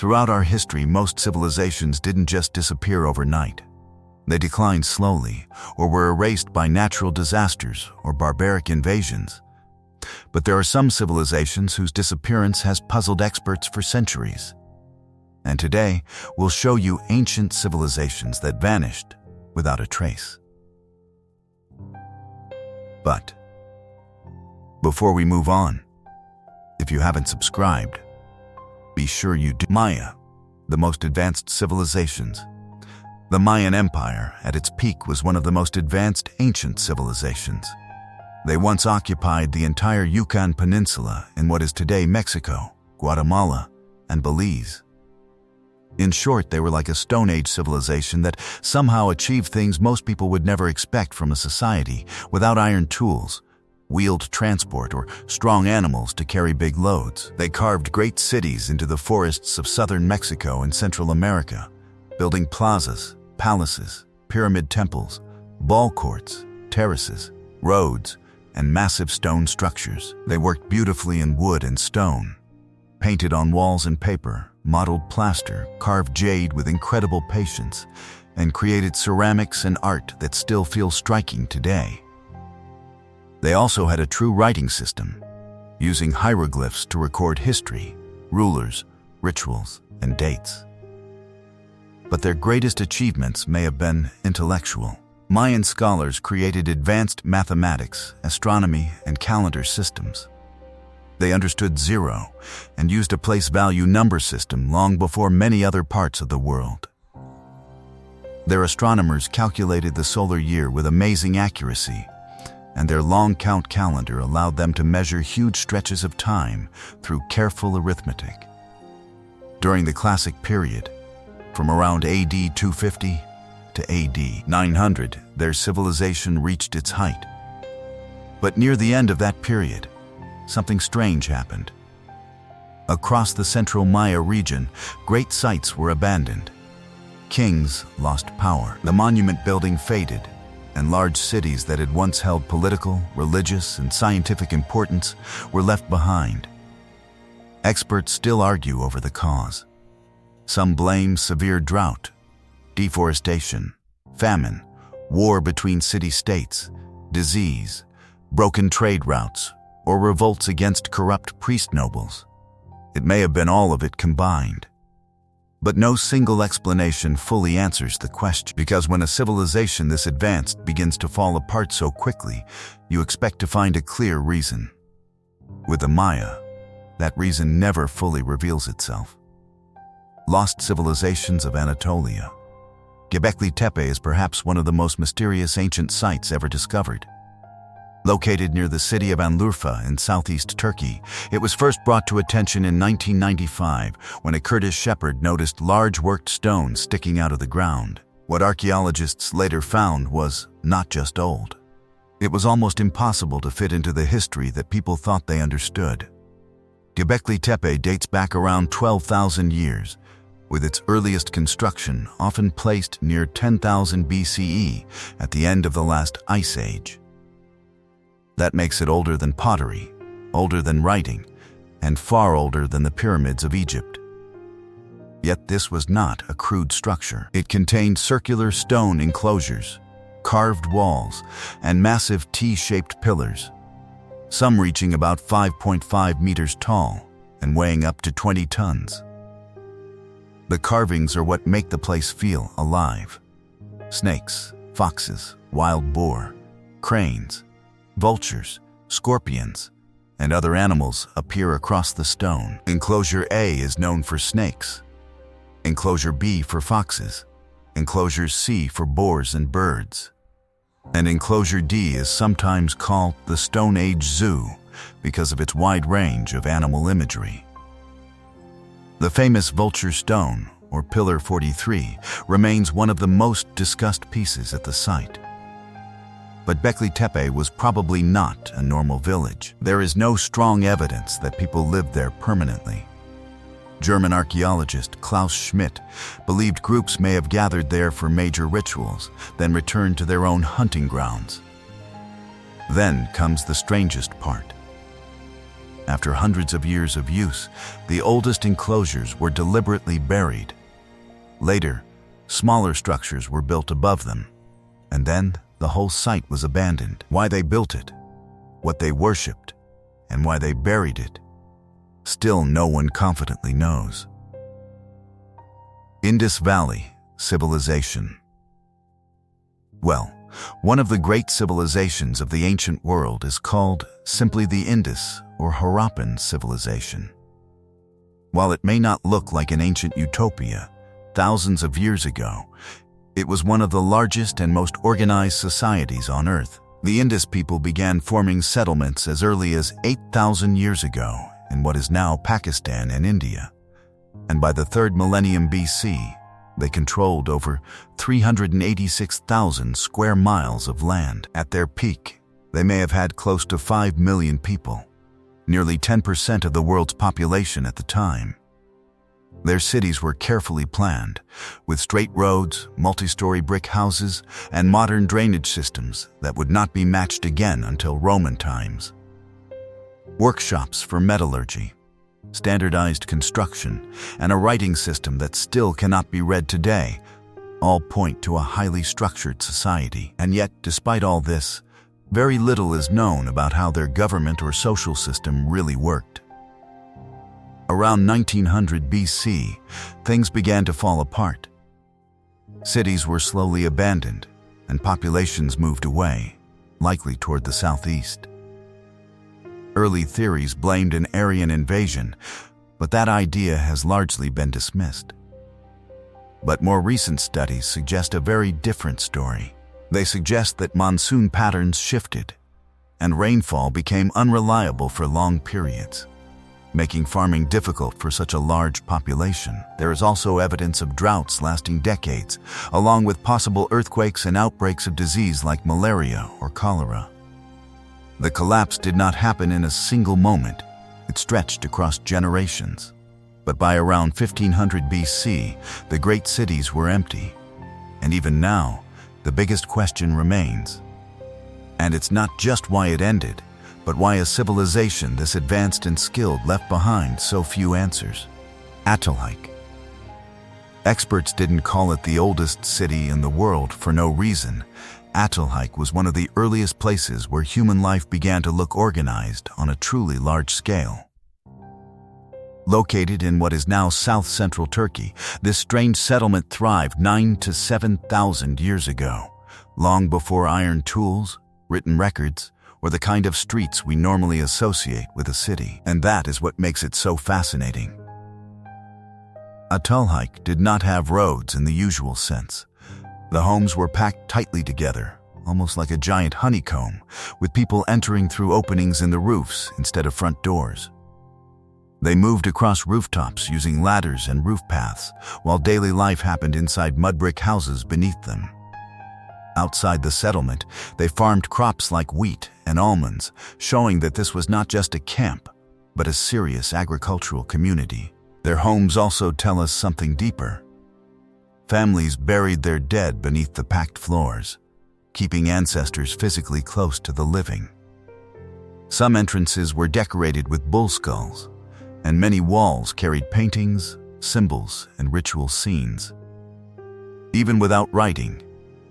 Throughout our history, most civilizations didn't just disappear overnight. They declined slowly, or were erased by natural disasters or barbaric invasions. But there are some civilizations whose disappearance has puzzled experts for centuries. And today, we'll show you ancient civilizations that vanished without a trace. But before we move on, if you haven't subscribed, be sure you do. Maya, the most advanced civilizations. The Mayan Empire, at its peak, was one of the most advanced ancient civilizations. They once occupied the entire Yucatan Peninsula in what is today Mexico, Guatemala, and Belize. In short, they were like a Stone Age civilization that somehow achieved things most people would never expect from a society without iron tools, wheeled transport, or strong animals to carry big loads. They carved great cities into the forests of southern Mexico and Central America, building plazas, palaces, pyramid temples, ball courts, terraces, roads, and massive stone structures. They worked beautifully in wood and stone, painted on walls and paper, modeled plaster, carved jade with incredible patience, and created ceramics and art that still feel striking today. They also had a true writing system, using hieroglyphs to record history, rulers, rituals, and dates. But their greatest achievements may have been intellectual. Mayan scholars created advanced mathematics, astronomy, and calendar systems. They understood zero and used a place value number system long before many other parts of the world. Their astronomers calculated the solar year with amazing accuracy, and their long count calendar allowed them to measure huge stretches of time through careful arithmetic. During the Classic period, from around AD 250 to AD 900, their civilization reached its height. But near the end of that period, something strange happened. Across the central Maya region, great sites were abandoned. Kings lost power. The monument building faded, and large cities that had once held political, religious, and scientific importance were left behind. Experts still argue over the cause. Some blame severe drought, deforestation, famine, war between city-states, disease, broken trade routes, or revolts against corrupt priest nobles. It may have been all of it combined. But no single explanation fully answers the question, because when a civilization this advanced begins to fall apart so quickly, you expect to find a clear reason. With the Maya, that reason never fully reveals itself. Lost civilizations of Anatolia. Göbekli Tepe is perhaps one of the most mysterious ancient sites ever discovered. Located near the city of Anlurfa in southeast Turkey, it was first brought to attention in 1995 when a Kurdish shepherd noticed large worked stones sticking out of the ground. What archaeologists later found was not just old. It was almost impossible to fit into the history that people thought they understood. Göbekli Tepe dates back around 12,000 years, with its earliest construction often placed near 10,000 BCE at the end of the last ice age. That makes it older than pottery, older than writing, and far older than the pyramids of Egypt. Yet this was not a crude structure. It contained circular stone enclosures, carved walls, and massive T-shaped pillars, some reaching about 5.5 meters tall and weighing up to 20 tons. The carvings are what make the place feel alive. Snakes, foxes, wild boar, cranes, vultures, scorpions, and other animals appear across the stone. Enclosure A is known for snakes, Enclosure B for foxes, Enclosure C for boars and birds, and Enclosure D is sometimes called the Stone Age Zoo because of its wide range of animal imagery. The famous Vulture Stone, or Pillar 43, remains one of the most discussed pieces at the site. But Göbekli Tepe was probably not a normal village. There is no strong evidence that people lived there permanently. German archaeologist Klaus Schmidt believed groups may have gathered there for major rituals, then returned to their own hunting grounds. Then comes the strangest part. After hundreds of years of use, the oldest enclosures were deliberately buried. Later, smaller structures were built above them, and then the whole site was abandoned. Why they built it, what they worshipped, and why they buried it, still no one confidently knows. Indus Valley Civilization. Well, one of the great civilizations of the ancient world is called simply the Indus or Harappan civilization. While it may not look like an ancient utopia, thousands of years ago, it was one of the largest and most organized societies on Earth. The Indus people began forming settlements as early as 8,000 years ago in what is now Pakistan and India. And by the 3rd millennium BC, they controlled over 386,000 square miles of land. At their peak, they may have had close to 5 million people, nearly 10% of the world's population at the time. Their cities were carefully planned, with straight roads, multi-story brick houses, and modern drainage systems that would not be matched again until Roman times. Workshops for metallurgy, standardized construction, and a writing system that still cannot be read today all point to a highly structured society. And yet, despite all this, very little is known about how their government or social system really worked. Around 1900 BC, things began to fall apart. Cities were slowly abandoned, and populations moved away, likely toward the southeast. Early theories blamed an Aryan invasion, but that idea has largely been dismissed. But more recent studies suggest a very different story. They suggest that monsoon patterns shifted, and rainfall became unreliable for long periods, making farming difficult for such a large population. There is also evidence of droughts lasting decades, along with possible earthquakes and outbreaks of disease like malaria or cholera. The collapse did not happen in a single moment. It stretched across generations. But by around 1500 BC, the great cities were empty. And even now, the biggest question remains. And it's not just why it ended, but why a civilization this advanced and skilled left behind so few answers. Çatalhöyük. Experts didn't call it the oldest city in the world for no reason. Çatalhöyük was one of the earliest places where human life began to look organized on a truly large scale. Located in what is now south-central Turkey, this strange settlement thrived 9,000 to 7,000 years ago, long before iron tools, written records, or the kind of streets we normally associate with a city. And that is what makes it so fascinating. Çatalhöyük did not have roads in the usual sense. The homes were packed tightly together, almost like a giant honeycomb, with people entering through openings in the roofs instead of front doors. They moved across rooftops using ladders and roof paths, while daily life happened inside mud brick houses beneath them. Outside the settlement, they farmed crops like wheat and almonds, showing that this was not just a camp, but a serious agricultural community. Their homes also tell us something deeper. Families buried their dead beneath the packed floors, keeping ancestors physically close to the living. Some entrances were decorated with bull skulls, and many walls carried paintings, symbols, and ritual scenes. Even without writing,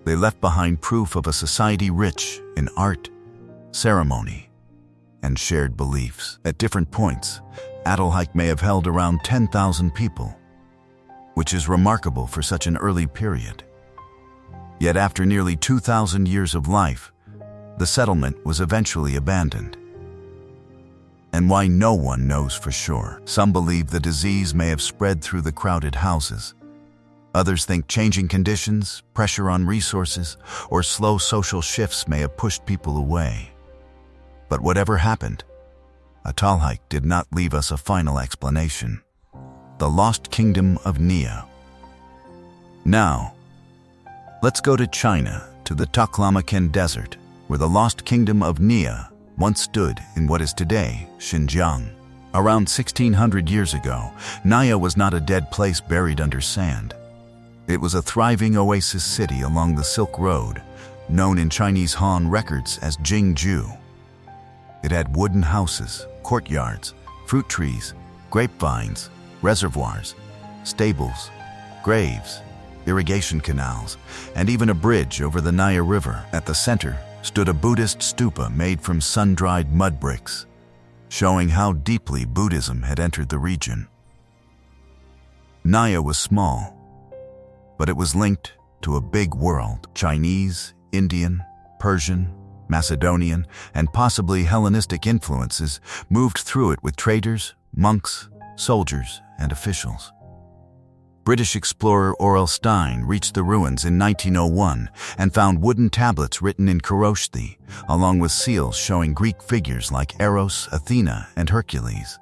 they left behind proof of a society rich in art, ceremony, and shared beliefs. At different points, Çatalhöyük may have held around 10,000 people, which is remarkable for such an early period. Yet after nearly 2,000 years of life, the settlement was eventually abandoned. And why no one knows for sure. Some believe the disease may have spread through the crowded houses. Others think changing conditions, pressure on resources, or slow social shifts may have pushed people away. But whatever happened, Çatalhöyük did not leave us a final explanation. The Lost Kingdom of Nia. Now, let's go to China, to the Taklamakan Desert, where the Lost Kingdom of Nia once stood in what is today Xinjiang. Around 1600 years ago, Nia was not a dead place buried under sand. It was a thriving oasis city along the Silk Road, known in Chinese Han records as Jingju. It had wooden houses, courtyards, fruit trees, grapevines, reservoirs, stables, graves, irrigation canals, and even a bridge over the Naya River. At the center stood a Buddhist stupa made from sun-dried mud bricks, showing how deeply Buddhism had entered the region. Naya was small, but it was linked to a big world. Chinese, Indian, Persian, Macedonian, and possibly Hellenistic influences moved through it with traders, monks, soldiers, and officials. British explorer Aurel Stein reached the ruins in 1901 and found wooden tablets written in Koroshthi, along with seals showing Greek figures like Eros, Athena, and Hercules.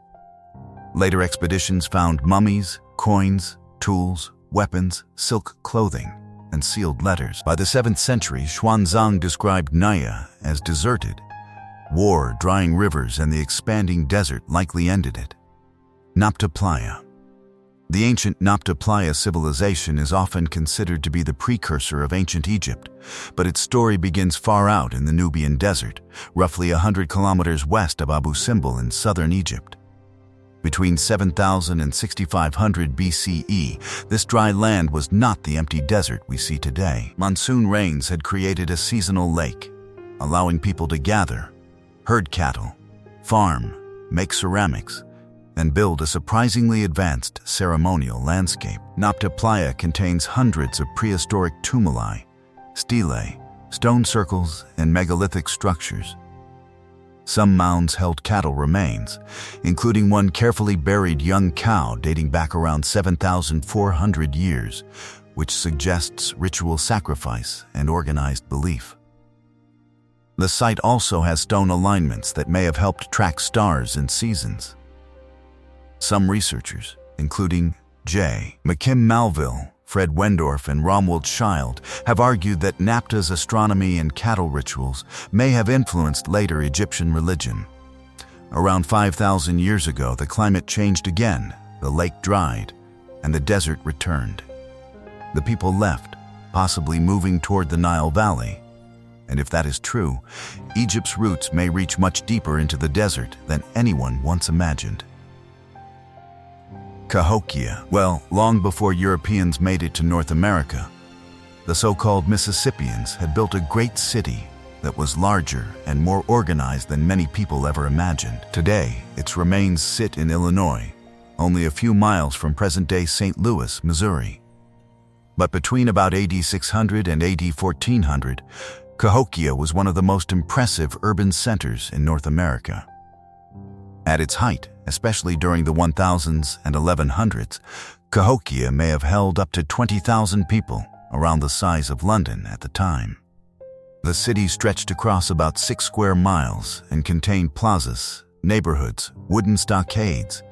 Later expeditions found mummies, coins, tools, weapons, silk clothing, and sealed letters. By the 7th century, Xuanzang described Naya as deserted. War, drying rivers, and the expanding desert likely ended it. Nabta Playa. The ancient Nabta Playa civilization is often considered to be the precursor of ancient Egypt, but its story begins far out in the Nubian desert, roughly 100 kilometers west of Abu Simbel in southern Egypt. Between 7000 and 6500 BCE, this dry land was not the empty desert we see today. Monsoon rains had created a seasonal lake, allowing people to gather, herd cattle, farm, make ceramics, and build a surprisingly advanced ceremonial landscape. Nabta Playa contains hundreds of prehistoric tumuli, stelae, stone circles, and megalithic structures. Some mounds held cattle remains, including one carefully buried young cow dating back around 7,400 years, which suggests ritual sacrifice and organized belief. The site also has stone alignments that may have helped track stars and seasons. Some researchers, including J. McKim Malville, Fred Wendorf, and Romuald Schild, have argued that Nabta's astronomy and cattle rituals may have influenced later Egyptian religion. Around 5,000 years ago, the climate changed again, the lake dried, and the desert returned. The people left, possibly moving toward the Nile Valley. And if that is true, Egypt's roots may reach much deeper into the desert than anyone once imagined. Cahokia. Well, long before Europeans made it to North America, the so-called Mississippians had built a great city that was larger and more organized than many people ever imagined. Today, its remains sit in Illinois, only a few miles from present-day St. Louis, Missouri. But between about AD 600 and AD 1400, Cahokia was one of the most impressive urban centers in North America. At its height, especially during the 1000s and 1100s, Cahokia may have held up to 20,000 people, around the size of London at the time. The city stretched across about 6 square miles and contained plazas, neighborhoods, wooden stockades,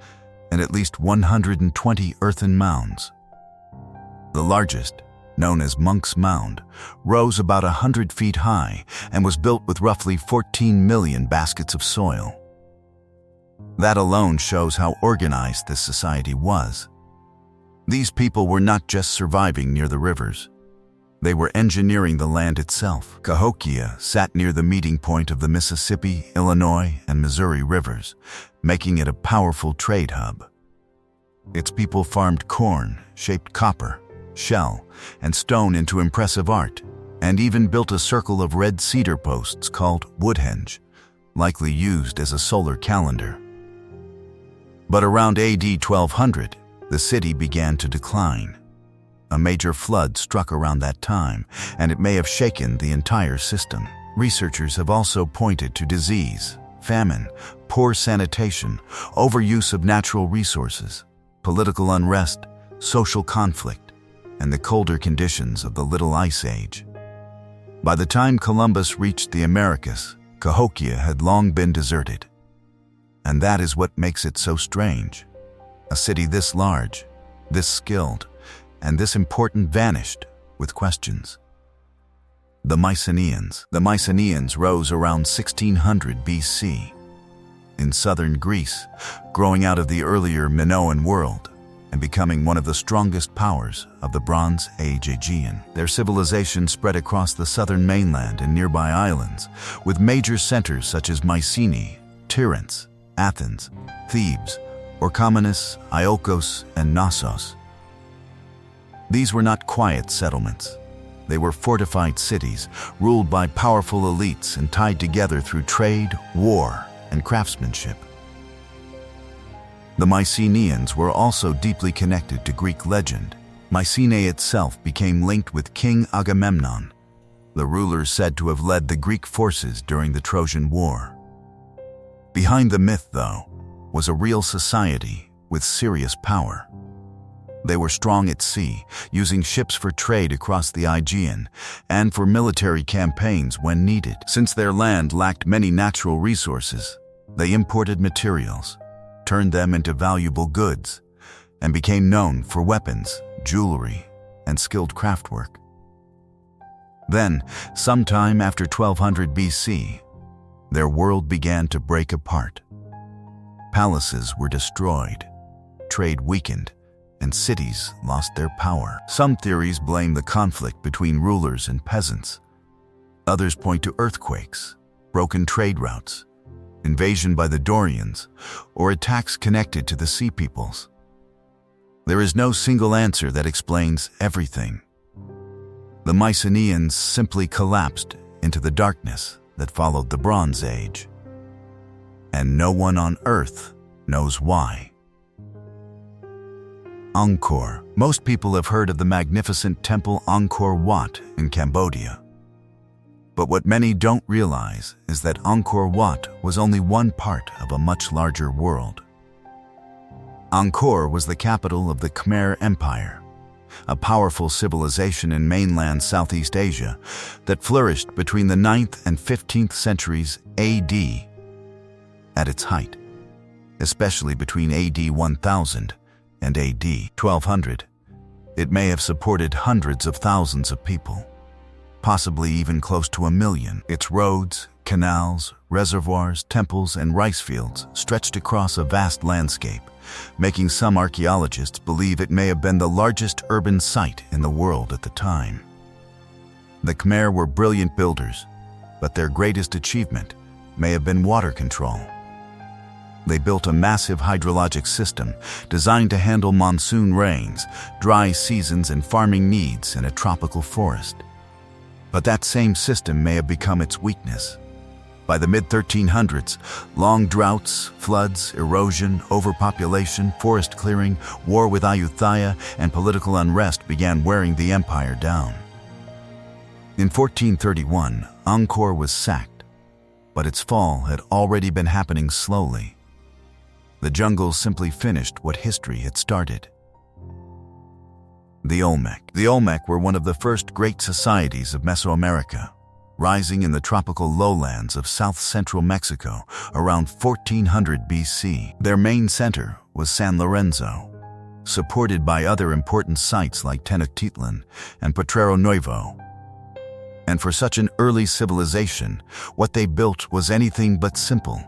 and at least 120 earthen mounds. The largest, known as Monk's Mound, rose about 100 feet high and was built with roughly 14 million baskets of soil. That alone shows how organized this society was. These people were not just surviving near the rivers. They were engineering the land itself. Cahokia sat near the meeting point of the Mississippi, Illinois, and Missouri rivers, making it a powerful trade hub. Its people farmed corn, shaped copper, shell, and stone into impressive art, and even built a circle of red cedar posts called Woodhenge, likely used as a solar calendar. But around AD 1200, the city began to decline. A major flood struck around that time, and it may have shaken the entire system. Researchers have also pointed to disease, famine, poor sanitation, overuse of natural resources, political unrest, social conflict, and the colder conditions of the Little Ice Age. By the time Columbus reached the Americas, Cahokia had long been deserted. And that is what makes it so strange. A city this large, this skilled, and this important vanished with questions. The Mycenaeans. The Mycenaeans rose around 1600 BC. In southern Greece, growing out of the earlier Minoan world and becoming one of the strongest powers of the Bronze Age Aegean. Their civilization spread across the southern mainland and nearby islands, with major centers such as Mycenae, Tiryns, Athens, Thebes, Orchomenus, Iolcos, and Knossos. These were not quiet settlements. They were fortified cities, ruled by powerful elites and tied together through trade, war, and craftsmanship. The Mycenaeans were also deeply connected to Greek legend. Mycenae itself became linked with King Agamemnon, the ruler said to have led the Greek forces during the Trojan War. Behind the myth, though, was a real society with serious power. They were strong at sea, using ships for trade across the Aegean and for military campaigns when needed. Since their land lacked many natural resources, they imported materials, turned them into valuable goods, and became known for weapons, jewelry, and skilled craftwork. Then, sometime after 1200 BC, their world began to break apart. Palaces were destroyed, trade weakened, and cities lost their power. Some theories blame the conflict between rulers and peasants. Others point to earthquakes, broken trade routes, invasion by the Dorians, or attacks connected to the Sea Peoples. There is no single answer that explains everything. The Mycenaeans simply collapsed into the darkness that followed the Bronze Age. And no one on Earth knows why. Angkor. Most people have heard of the magnificent temple Angkor Wat in Cambodia. But what many don't realize is that Angkor Wat was only one part of a much larger world. Angkor was the capital of the Khmer Empire, a powerful civilization in mainland Southeast Asia that flourished between the 9th and 15th centuries AD. At its height, especially between AD 1000 and AD 1200, it may have supported hundreds of thousands of people, possibly even close to 1 million. Its roads, canals, reservoirs, temples, and rice fields stretched across a vast landscape, making some archaeologists believe it may have been the largest urban site in the world at the time. The Khmer were brilliant builders, but their greatest achievement may have been water control. They built a massive hydrologic system designed to handle monsoon rains, dry seasons, and farming needs in a tropical forest. But that same system may have become its weakness. By the mid-1300s, long droughts, floods, erosion, overpopulation, forest clearing, war with Ayutthaya, and political unrest began wearing the empire down. In 1431, Angkor was sacked, but its fall had already been happening slowly. The jungles simply finished what history had started. The Olmec. The Olmec were one of the first great societies of Mesoamerica, rising in the tropical lowlands of south-central Mexico around 1400 BC. Their main center was San Lorenzo, supported by other important sites like Tenochtitlan and Potrero Nuevo. And for such an early civilization, what they built was anything but simple.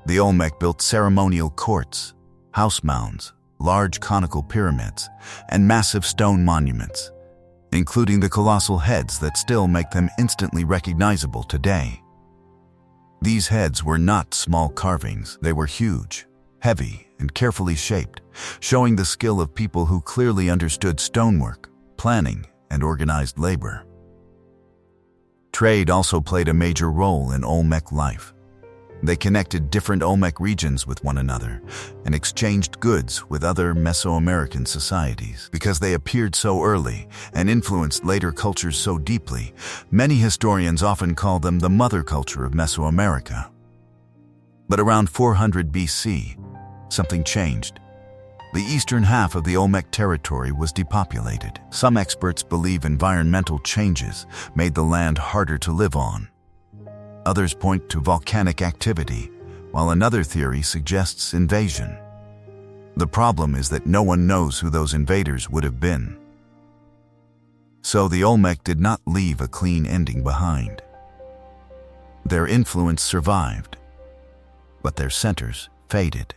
The Olmec built ceremonial courts, house mounds, large conical pyramids, and massive stone monuments, including the colossal heads that still make them instantly recognizable today. These heads were not small carvings. They were huge, heavy, and carefully shaped, showing the skill of people who clearly understood stonework, planning, and organized labor. Trade also played a major role in Olmec life. They connected different Olmec regions with one another and exchanged goods with other Mesoamerican societies. Because they appeared so early and influenced later cultures so deeply, many historians often call them the mother culture of Mesoamerica. But around 400 BC, something changed. The eastern half of the Olmec territory was depopulated. Some experts believe environmental changes made the land harder to live on. Others point to volcanic activity, while another theory suggests invasion. The problem is that no one knows who those invaders would have been. So the Olmec did not leave a clean ending behind. Their influence survived, but their centers faded.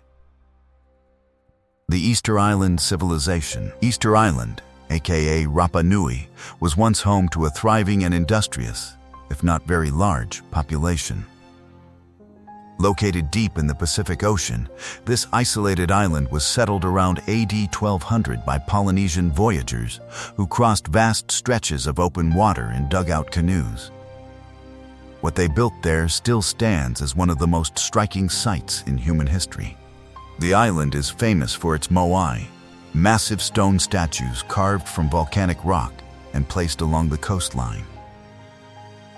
The Easter Island Civilization. Easter Island, aka Rapa Nui, was once home to a thriving and industrious, if not very large, population. Located deep in the Pacific Ocean, this isolated island was settled around AD 1200 by Polynesian voyagers who crossed vast stretches of open water in dugout canoes. What they built there still stands as one of the most striking sights in human history. The island is famous for its moai, massive stone statues carved from volcanic rock and placed along the coastline.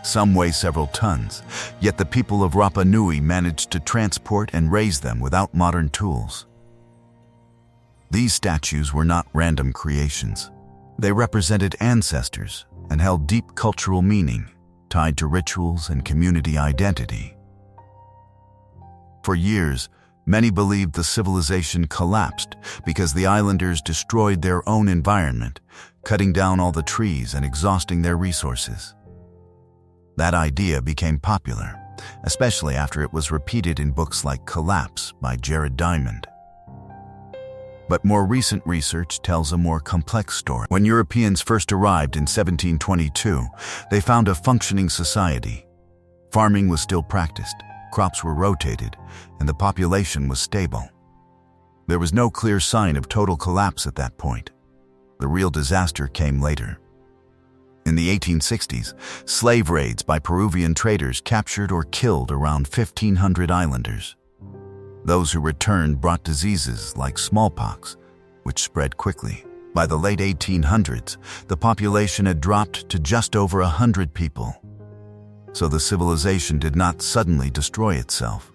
Some weigh several tons, yet the people of Rapa Nui managed to transport and raise them without modern tools. These statues were not random creations. They represented ancestors and held deep cultural meaning, tied to rituals and community identity. For years, many believed the civilization collapsed because the islanders destroyed their own environment, cutting down all the trees and exhausting their resources. That idea became popular, especially after it was repeated in books like Collapse by Jared Diamond. But more recent research tells a more complex story. When Europeans first arrived in 1722, they found a functioning society. Farming was still practiced, crops were rotated, and the population was stable. There was no clear sign of total collapse at that point. The real disaster came later. In the 1860s, slave raids by Peruvian traders captured or killed around 1,500 islanders. Those who returned brought diseases like smallpox, which spread quickly. By the late 1800s, the population had dropped to just over 100 people. So the civilization did not suddenly destroy itself.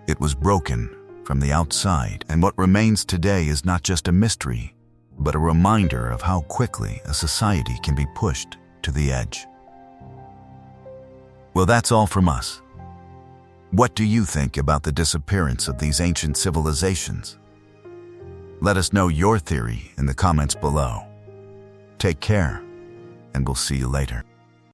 It was broken from the outside, and what remains today is not just a mystery, but a reminder of how quickly a society can be pushed to the edge. Well, that's all from us. What do you think about the disappearance of these ancient civilizations? Let us know your theory in the comments below. Take care, and we'll see you later.